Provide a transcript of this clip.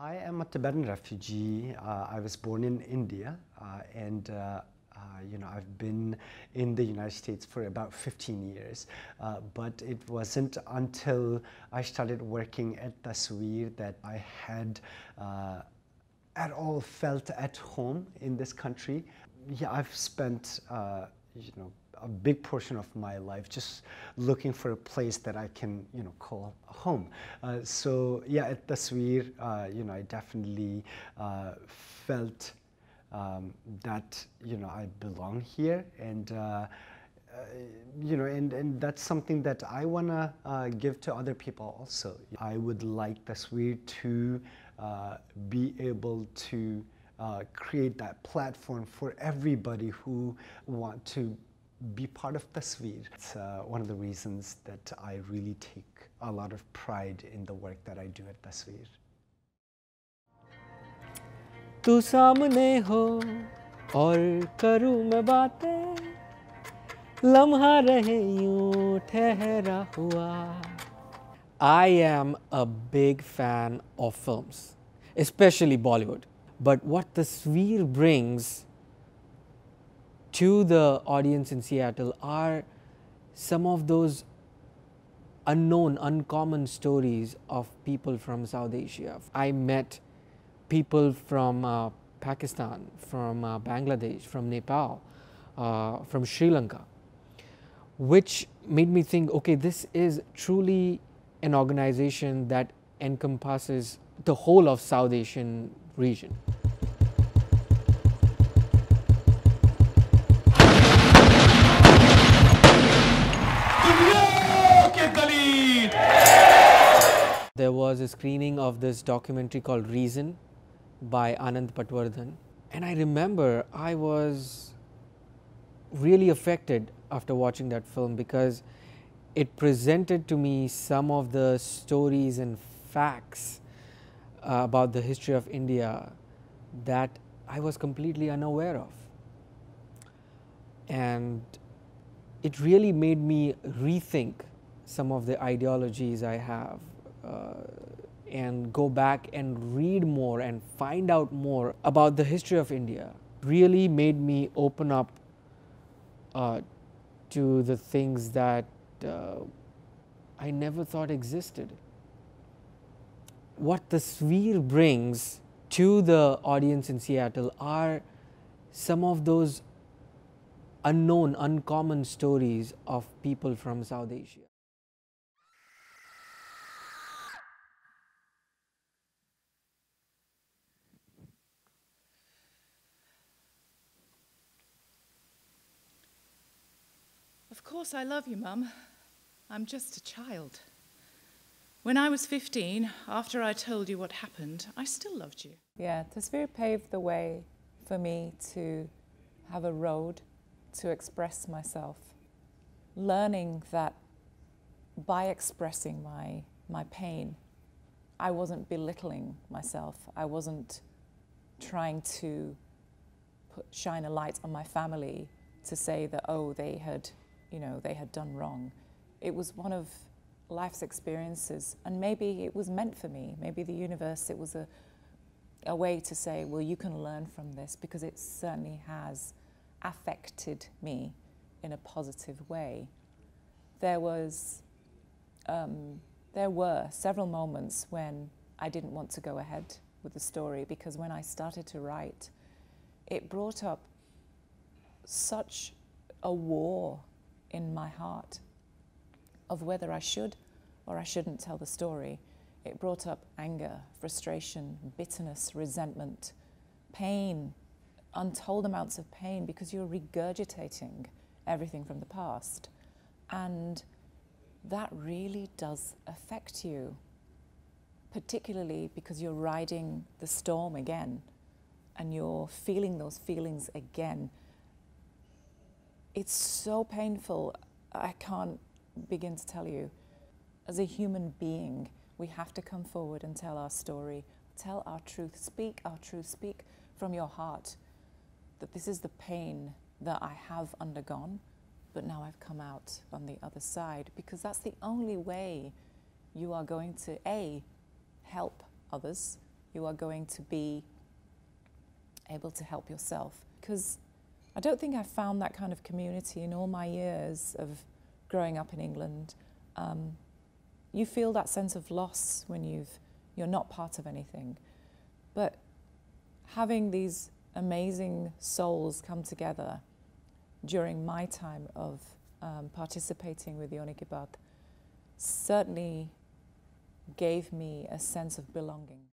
I am a Tibetan refugee. I was born in India, and I've been in the United States for about 15 years. But it wasn't until I started working at Tasveer that I had at all felt at home in this country. Yeah, I've spent a big portion of my life just looking for a place that I can call home. So yeah, at Tasveer, I definitely felt that I belong here, and and that's something that I wanna give to other people also. I would like Tasveer to be able to create that platform for everybody who want to be part of Tasveer. It's one of the reasons that I really take a lot of pride in the work that I do at Tasveer. तू सामने हो और करूँ मैं बातें, लम्हा रहे यूं ठहरा हुआ. I am a big fan of films, especially Bollywood. But what Tasveer brings to the audience in Seattle are some of those unknown, uncommon stories of people from South Asia. I met people from Pakistan, from Bangladesh, from Nepal, from Sri Lanka, which made me think, okay, this is truly an organization that encompasses the whole of South Asian region. There was a screening of this documentary called Reason by Anand Patwardhan, and I remember I was really affected after watching that film because it presented to me some of the stories and facts about the history of India that I was completely unaware of. And it really made me rethink some of the ideologies I have and go back and read more and find out more about the history of India. Really made me open up to the things that I never thought existed. What Tasveer brings to the audience in Seattle are some of those unknown, uncommon stories of people from South Asia. Of course I love you, Mum. I'm just a child. When I was 15, after I told you what happened, I still loved you. Yeah, Tasveer paved the way for me to have a road to express myself. Learning that by expressing my pain, I wasn't belittling myself. I wasn't trying to shine a light on my family to say that, oh, they had done wrong. It was one of life's experiences, and maybe it was meant for me. Maybe the universe, it was a way to say, well, you can learn from this, because it certainly has affected me in a positive way. There were several moments when I didn't want to go ahead with the story, because when I started to write, it brought up such a war in my heart of whether I should or I shouldn't tell the story. It brought up anger, frustration, bitterness, resentment, pain, untold amounts of pain, because you're regurgitating everything from the past. And that really does affect you, particularly because you're riding the storm again and you're feeling those feelings again. It's so painful, I can't begin to tell you. As a human being, we have to come forward and tell our story, tell our truth, speak our truth, speak from your heart that this is the pain that I have undergone, but now I've come out on the other side, because that's the only way you are going to, A, help others, you are going to be able to help yourself. Because I don't think I've found that kind of community in all my years of growing up in England. You feel that sense of loss when you're not part of anything. But having these amazing souls come together during my time of participating with Yoni Baat certainly gave me a sense of belonging.